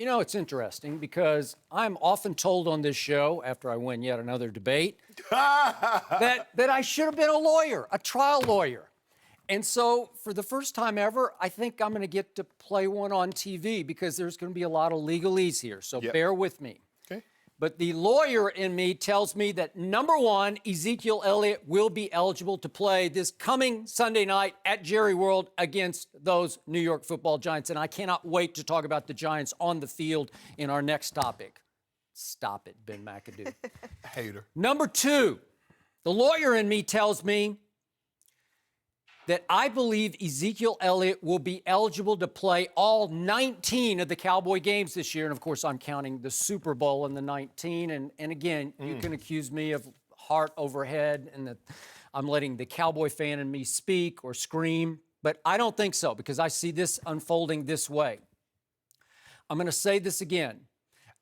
You know, it's interesting because I'm often told on this show, after I win yet another debate, that I should have been a lawyer, a trial lawyer. And so for the first time ever, I think I'm going to get to play one on TV because there's going to be a lot of legalese here. So bear with me. Okay. But the lawyer in me tells me that, number one, Ezekiel Elliott will be eligible to play this coming Sunday night at Jerry World against those New York Football Giants. And I cannot wait to talk about the Giants on the field in our next topic. Stop it, Ben McAdoo. Hater. Number two, the lawyer in me tells me that I believe Ezekiel Elliott will be eligible to play all 19 of the Cowboy games this year. And, of course, I'm counting the Super Bowl in the 19. And again, you can accuse me of heart overhead and that I'm letting the Cowboy fan in me speak or scream. But I don't think so because I see this unfolding this way. I'm going to say this again.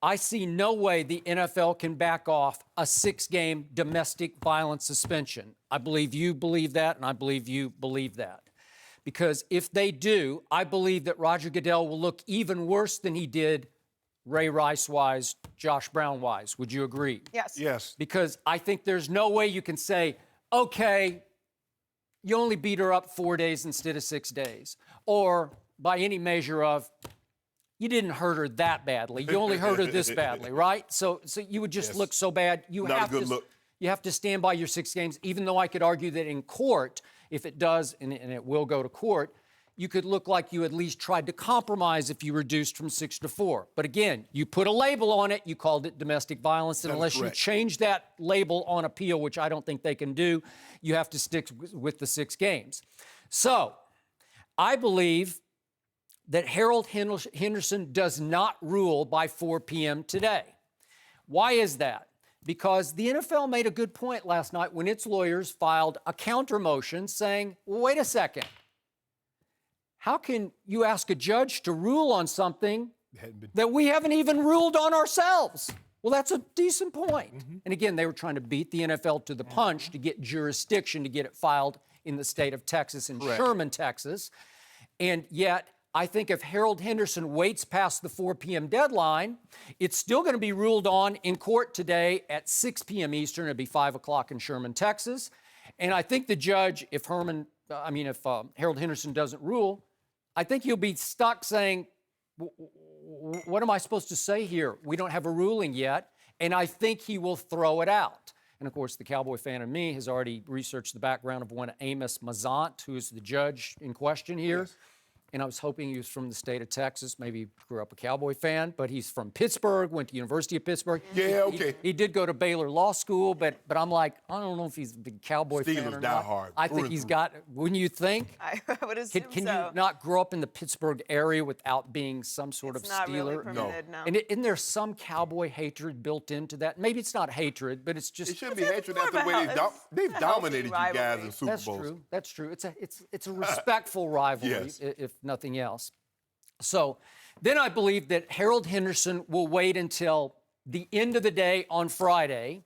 I see no way the NFL can back off a 6-game domestic violence suspension. I believe you believe that, and I believe you believe that. Because if they do, I believe that Roger Goodell will look even worse than he did Ray Rice-wise, Josh Brown-wise. Would you agree? Yes. Yes. Because I think there's no way you can say, okay, you only beat her up 4 days instead of 6 days. Or by any measure of, you didn't hurt her that badly. You only hurt her this badly, right? So you would just look so bad. You have to stand by your 6 games, even though I could argue that in court, if it does, and it will go to court, you could look like you at least tried to compromise if you reduced from 6 to 4. But again, you put a label on it, you called it domestic violence, and unless you change that label on appeal, which I don't think they can do, you have to stick with the 6 games. So I believe that Harold Henderson does not rule by 4 p.m. today. Why is that? Because the NFL made a good point last night when its lawyers filed a counter motion saying, well, wait a second. How can you ask a judge to rule on something that we haven't even ruled on ourselves? Well, that's a decent point. And again, they were trying to beat the NFL to the punch to get jurisdiction to get it filed in the state of Texas, in Sherman, Texas. And yet, I think if Harold Henderson waits past the 4 p.m. deadline, it's still going to be ruled on in court today at 6 p.m. Eastern. It'll be 5 o'clock in Sherman, Texas. And I think the judge, if Harold Henderson doesn't rule, I think he'll be stuck saying, what am I supposed to say here? We don't have a ruling yet. And I think he will throw it out. And, of course, the Cowboy fan in me has already researched the background of one Amos Mazant, who is the judge in question here. Yes. And I was hoping he was from the state of Texas. Maybe he grew up a Cowboy fan, but he's from Pittsburgh, went to University of Pittsburgh. Yeah, okay. He did go to Baylor Law School, but I'm like, I don't know if he's a big Cowboy fan or not. Die hard. I think he's got, wouldn't you think? I would assume Can you not grow up in the Pittsburgh area without being some sort of Steeler? Really permitted, no. And isn't there some Cowboy hatred built into that? Maybe it's not hatred, but it's just... It shouldn't be hatred. That's the way they've dominated you guys in Super Bowls. That's true. That's true. It's a respectful rivalry, if nothing else. So then I believe that Harold Henderson will wait until the end of the day on Friday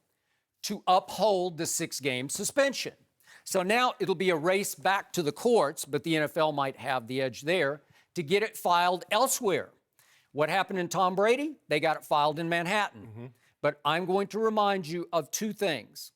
to uphold the 6-game suspension. So now it'll be a race back to the courts, but the NFL might have the edge there to get it filed elsewhere. What happened in Tom Brady? They got it filed in Manhattan. But I'm going to remind you of 2 things.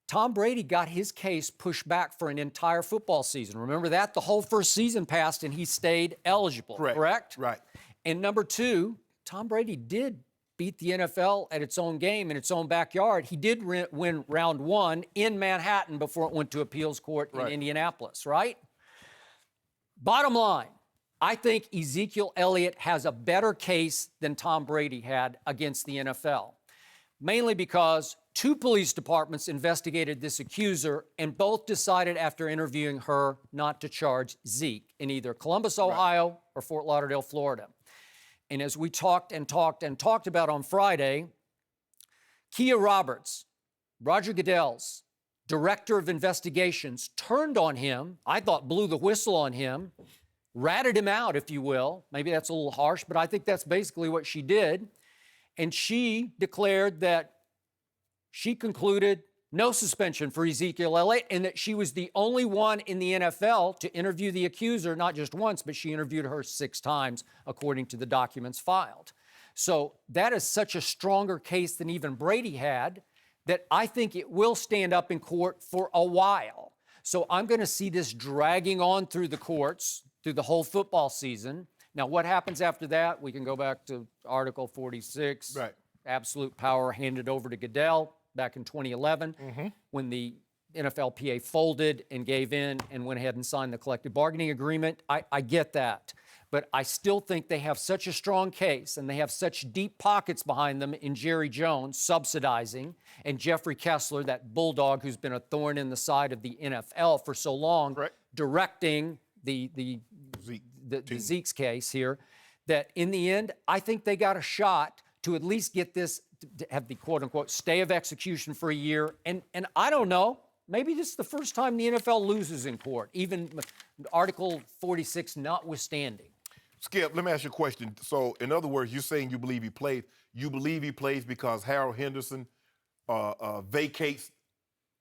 Tom Brady got his case pushed back for an entire football season. Remember that? The whole first season passed and he stayed eligible, correct? Right. And number 2, Tom Brady did beat the NFL at its own game in its own backyard. He did win round 1 in Manhattan before it went to appeals court in Indianapolis, right? Bottom line, I think Ezekiel Elliott has a better case than Tom Brady had against the NFL, mainly because 2 police departments investigated this accuser and both decided after interviewing her not to charge Zeke in either Columbus, Ohio or Fort Lauderdale, Florida. And as we talked about on Friday, Kia Roberts, Roger Goodell's director of investigations, turned on him, I thought blew the whistle on him, ratted him out, if you will. Maybe that's a little harsh, but I think that's basically what she did. And she declared that she concluded no suspension for Ezekiel Elliott, and that she was the only one in the NFL to interview the accuser, not just once, but she interviewed her 6 times, according to the documents filed. So that is such a stronger case than even Brady had that I think it will stand up in court for a while. So I'm going to see this dragging on through the courts through the whole football season. Now, what happens after that? We can go back to Article 46. Right. Absolute power handed over to Goodell back in 2011 when the NFLPA folded and gave in and went ahead and signed the collective bargaining agreement. I get that. But I still think they have such a strong case and they have such deep pockets behind them in Jerry Jones subsidizing and Jeffrey Kessler, that bulldog who's been a thorn in the side of the NFL for so long, directing the Zeke's case here, that in the end, I think they got a shot to at least get this, to have the quote-unquote stay of execution for a year. And I don't know, maybe this is the first time the NFL loses in court, even Article 46 notwithstanding. Skip, let me ask you a question. So, in other words, you're saying you believe he plays. You believe he plays because Harold Henderson vacates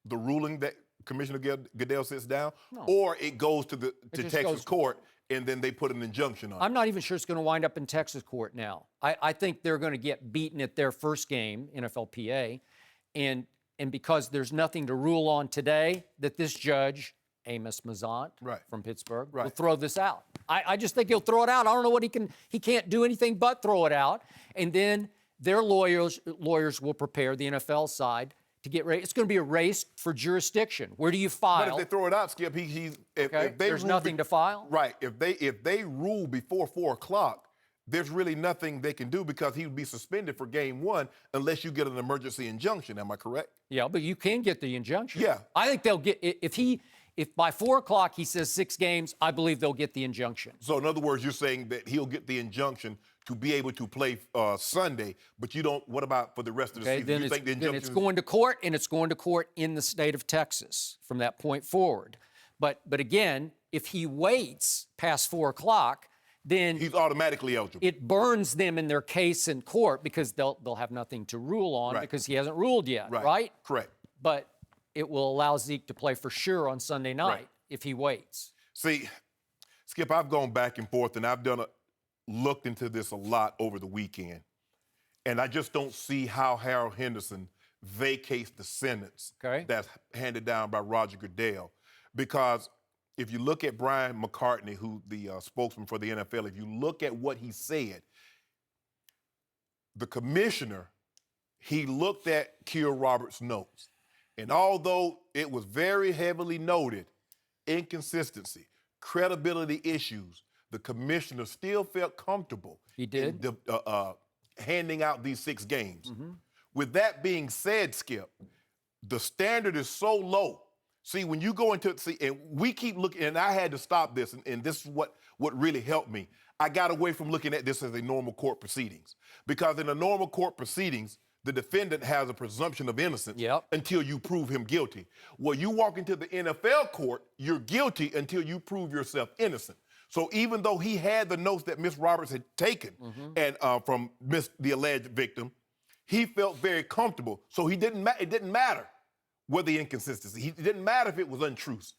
the ruling that Commissioner Goodell sits down? No. Or it goes to Texas court and then they put an injunction on it? I'm not even sure it's going to wind up in Texas court now. I think they're going to get beaten at their first game, NFLPA, and because there's nothing to rule on today, that this judge, Amos Mazant from Pittsburgh, will throw this out. I just think he'll throw it out. I don't know what he can't do anything but throw it out. And then their lawyers will prepare, the NFL side, to get ready. It's going to be a race for jurisdiction. Where do you file? But if they throw it out, Skip, if there's nothing to file? Right. If they rule before 4 o'clock, there's really nothing they can do because he would be suspended for game 1 unless you get an emergency injunction. Am I correct? Yeah, but you can get the injunction. Yeah. I think they'll get, if by 4 o'clock he says 6 games, I believe they'll get the injunction. So in other words, you're saying that he'll get the injunction to be able to play Sunday, but you don't, what about for the rest of the season? Then, you think the then it's going to court, and it's going to court in the state of Texas from that point forward. But again, if he waits past 4 o'clock, then he's automatically eligible. It burns them in their case in court because they'll have nothing to rule on because he hasn't ruled yet, right? Correct. But it will allow Zeke to play for sure on Sunday night if he waits. See, Skip, I've gone back and forth, and I've looked into this a lot over the weekend, and I just don't see how Harold Henderson vacates the sentence that's handed down by Roger Goodell, because if you look at Brian McCartney, who the spokesman for the NFL, if you look at what he said, the commissioner, he looked at Keir Roberts' notes. And although it was very heavily noted, inconsistency, credibility issues, the commissioner still felt comfortable in handing out these 6 games. With that being said, Skip, the standard is so low. See, when you go into, and we keep looking, and I had to stop this, and this is what really helped me. I got away from looking at this as a normal court proceedings. Because in a normal court proceedings, the defendant has a presumption of innocence until you prove him guilty. Well, you walk into the NFL court, you're guilty until you prove yourself innocent. So even though he had the notes that Ms. Roberts had taken and from the alleged victim, he felt very comfortable. So it didn't matter what the inconsistency. It didn't matter if it was untruth.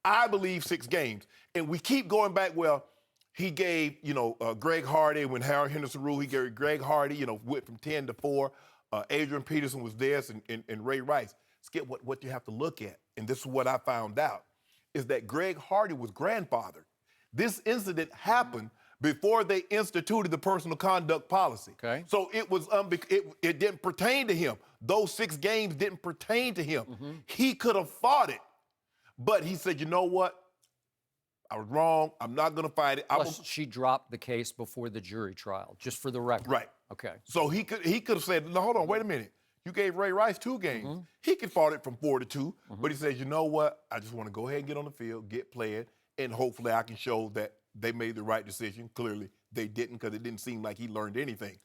I believe 6 games. And we keep going back, well, he gave, Greg Hardy, when Harold Henderson ruled, he gave Greg Hardy, went from 10 to 4. Adrian Peterson was there, and Ray Rice. Skip, what you have to look at, and this is what I found out, is that Greg Hardy was grandfathered. This incident happened before they instituted the personal conduct policy. So it was it didn't pertain to him. Those 6 games didn't pertain to him. He could have fought it, but he said, you know what? I was wrong. I'm not going to fight it. Plus, she dropped the case before the jury trial, just for the record. Right. Okay. So he could have said, no, hold on, wait a minute. You gave Ray Rice 2 games. He could fought it from 4 to 2, but he says, you know what? I just want to go ahead and get on the field, get playing, and hopefully I can show that they made the right decision. Clearly, they didn't, because it didn't seem like he learned anything.